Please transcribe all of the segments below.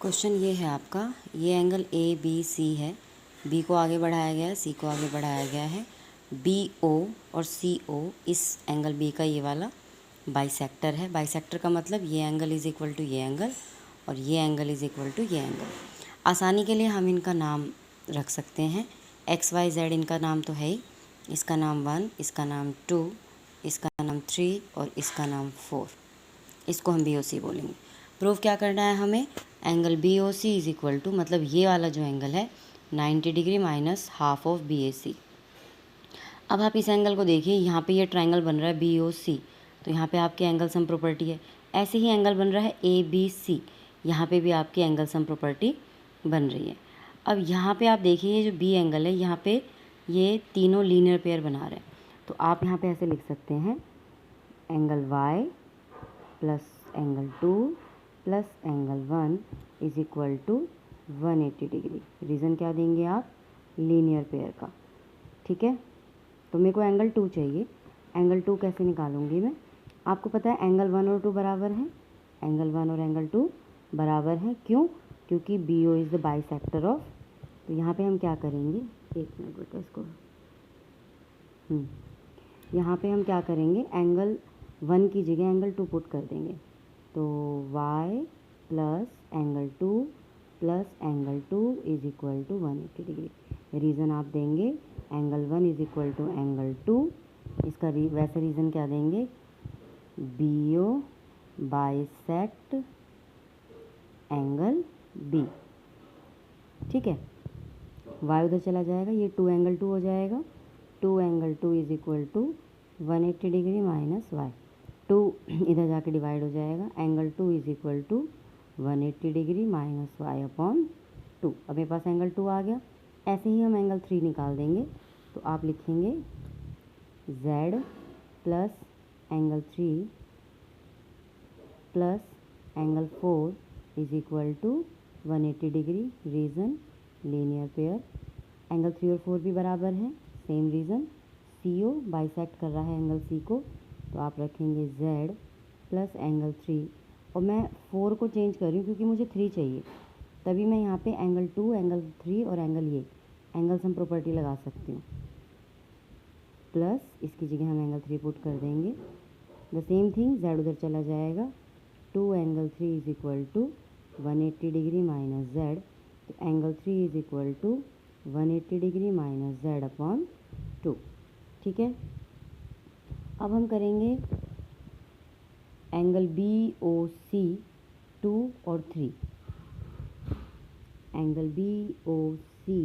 Question ये है आपका, ये एंगल ए बी सी है। बी को आगे बढ़ाया गया है, सी को आगे बढ़ाया गया है। बी ओ और सी ओ, इस एंगल बी का ये वाला बाइसेक्टर है। बाइसेक्टर का मतलब ये एंगल इज़ इक्वल टू ये एंगल और ये एंगल इज़ इक्वल टू ये एंगल। आसानी के लिए हम इनका नाम रख सकते हैं। एक्स वाई जेड इनका नाम तो है ही। इसका नाम 1, इसका नाम 2, इसका नाम 3 और इसका नाम 4। इसको हम बी ओ सी बोलेंगे। प्रूफ क्या करना है हमें? Angle B O C is equal to, मतलब ये वाला जो एंगल है 90 degree minus half of B A C. अब आप इस एंगल को देखिए, यहाँ पे ये ट्रायंगल बन रहा है बी ओ सी, तो यहाँ पे आपके एंगल सम प्रॉपर्टी है। ऐसे ही एंगल बन रहा है ए बी सी, यहाँ पे भी आपकी एंगल सम प्रॉपर्टी बन रही है। अब यहाँ पे आप देखिए, ये जो बी एंगल है, यहाँ पे ये तीनों लीनियर पेयर बना रहे हैं। तो आप यहाँ पे ऐसे लिख सकते हैं, angle y plus angle 2 plus angle 1 is equal to 180 degree. Reason क्या देंगे आप? लीनियर पेयर का। ठीक है, तो मेरे को एंगल 2 चाहिए। एंगल 2 कैसे निकालूंगी मैं? आपको पता है एंगल 1 और 2 बराबर हैं। एंगल 1 और एंगल 2 बराबर हैं। क्यों? क्योंकि B O is the bisector of. तो यहाँ पे हम क्या करेंगे, एक मिनट बेटा इसको, यहाँ पे हम क्या करेंगे, एंगल 1 की जगह एंगल 2 पुट कर देंगे। तो y plus angle 2 plus angle 2 is equal to 180 degree. Reason आप देंगे angle 1 is equal to angle 2। इसका वैसे रीज़न क्या देंगे? B O bisect angle B. ठीक है, y उधर चला जाएगा, ये 2 एंगल 2 हो जाएगा। 2 angle 2 is equal to 180 degree minus y. 2 इधर जाके डिवाइड हो जाएगा। Angle 2 is equal to 180 degree minus y upon 2। अब मेरे पास एंगल 2 आ गया। ऐसे ही हम एंगल 3 निकाल देंगे। तो आप लिखेंगे z plus angle 3 plus angle 4 is equal to 180 degree. Reason linear pair. Angle 3 और 4 भी बराबर हैं, same reason. C O bisect कर रहा है एंगल सी को, तो आप रखेंगे z प्लस एंगल 3। और मैं 4 को चेंज कर रही हूँ क्योंकि मुझे 3 चाहिए, तभी मैं यहाँ पे एंगल 2, एंगल 3 और एंगल एंगल सम प्रॉपर्टी लगा सकती हूँ। प्लस इसकी जगह हम एंगल 3 पुट कर देंगे। द सेम थिंग, z उधर चला जाएगा। 2 angle 3 is equal to 180 degree minus z। तो angle 3 is equal to 180 degree minus z upon 2। ठीक है, अब हम करेंगे एंगल बी ओ सी 2 और 3। एंगल बी ओ सी,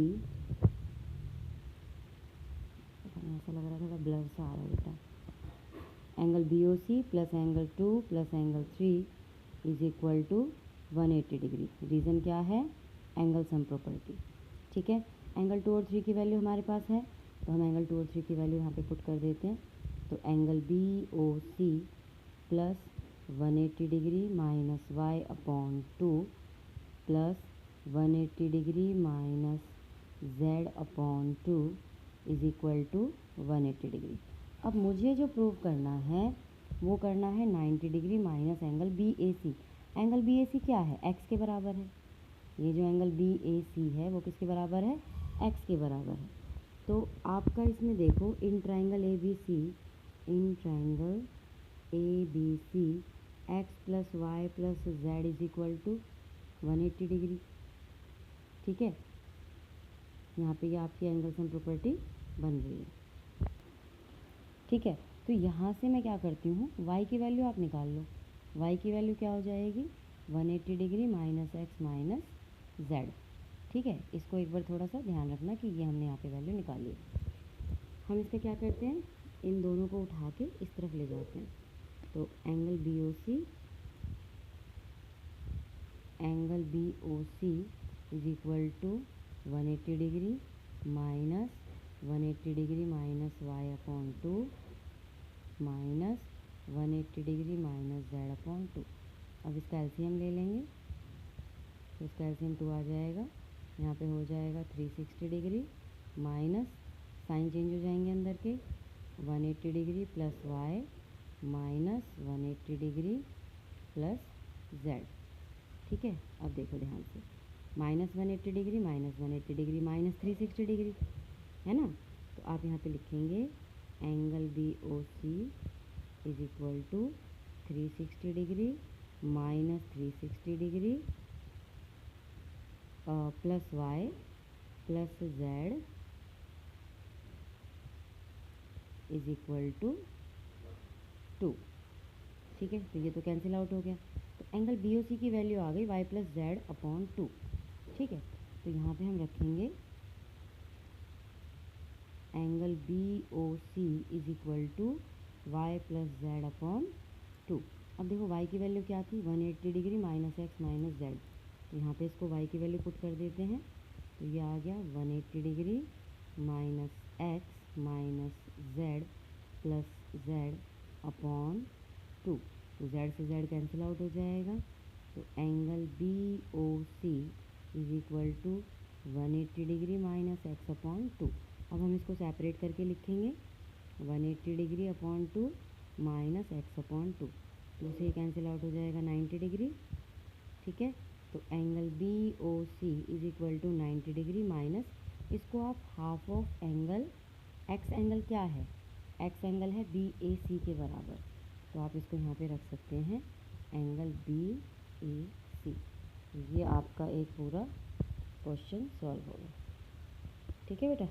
ऐसा लग रहा था ब्लर सा आ रहा है बेटा। Angle B O C plus angle 2 plus angle 3 is equal to 180 degree. Reason क्या है? Angle sum property. ठीक है, एंगल 2 और 3 की वैल्यू हमारे पास है, तो हम एंगल 2 और 3 की वैल्यू यहाँ पे पुट कर देते हैं। तो angle B O C plus 180 degree minus y upon 2 plus 180 degree minus z upon 2 is equal to 180 degree. अब मुझे जो प्रूव करना है वो करना है 90 degree minus angle B A C. Angle B A सी क्या है? x के बराबर है। ये जो एंगल बी ए सी है वो किसके बराबर है? x के बराबर है। तो आपका इसमें देखो, in triangle A B C, in triangle A B C x plus y plus z is equal to 180 degree. ठीक है, यहाँ पे ये आपकी एंगल सम प्रॉपर्टी बन रही है। ठीक है, तो यहाँ से मैं क्या करती हूँ, y की वैल्यू आप निकाल लो। y की वैल्यू क्या हो जाएगी? 180 degree minus x minus Z. ठीक है, इसको एक बार थोड़ा सा ध्यान रखना कि ये हमने यहाँ पे वैल्यू निकाली है। हम इसका क्या करते हैं, इन दोनों को उठा के इस तरफ ले जाते हैं। तो angle B O C, angle B O C is equal to 180 degree minus 180 degree minus y upon 2 minus 180 degree minus z upon 2। अब इसका एलसीएम ले लेंगे, तो इसका एलसीएम 2 आ जाएगा। यहाँ पे हो जाएगा 360 डिग्री माइनस, साइन चेंज हो जाएंगे अंदर के, 180 degree plus y minus 180 degree plus z. ठीक है, अब देखो ध्यान से, -180 डिग्री, -180 डिग्री, -360 डिग्री, है ना। तो आप यहाँ पे लिखेंगे angle BOC is equal to 360 degree -360 degree plus y plus z is equal to 2। ठीक है, तो ये तो कैंसिल आउट हो गया। तो एंगल BOC की वैल्यू आ गई y प्लस जेड अपॉन 2। ठीक है, तो यहाँ पे हम रखेंगे angle BOC is equal to y plus z upon 2। अब देखो y की वैल्यू क्या थी, 180 degree minus x minus z. तो यहाँ पे इसको y की वैल्यू पुट कर देते हैं, तो ये आ गया 180 degree minus x minus Z plus z upon 2। तो z से z कैंसिल आउट हो जाएगा। तो angle BOC is equal to 180 degree minus x upon 2। अब हम इसको सेपरेट करके लिखेंगे 180 degree upon 2 minus x upon 2। 2 से कैंसिल आउट हो जाएगा 90 डिग्री। ठीक है, तो angle BOC is equal to 90 degree minus, इसको आप half of angle, x angle क्या है, एक्स एंगल है BAC के बराबर, तो आप इसको यहाँ पे रख सकते हैं एंगल BAC। ये आपका एक पूरा क्वेश्चन सॉल्व होगा। ठीक है बेटा।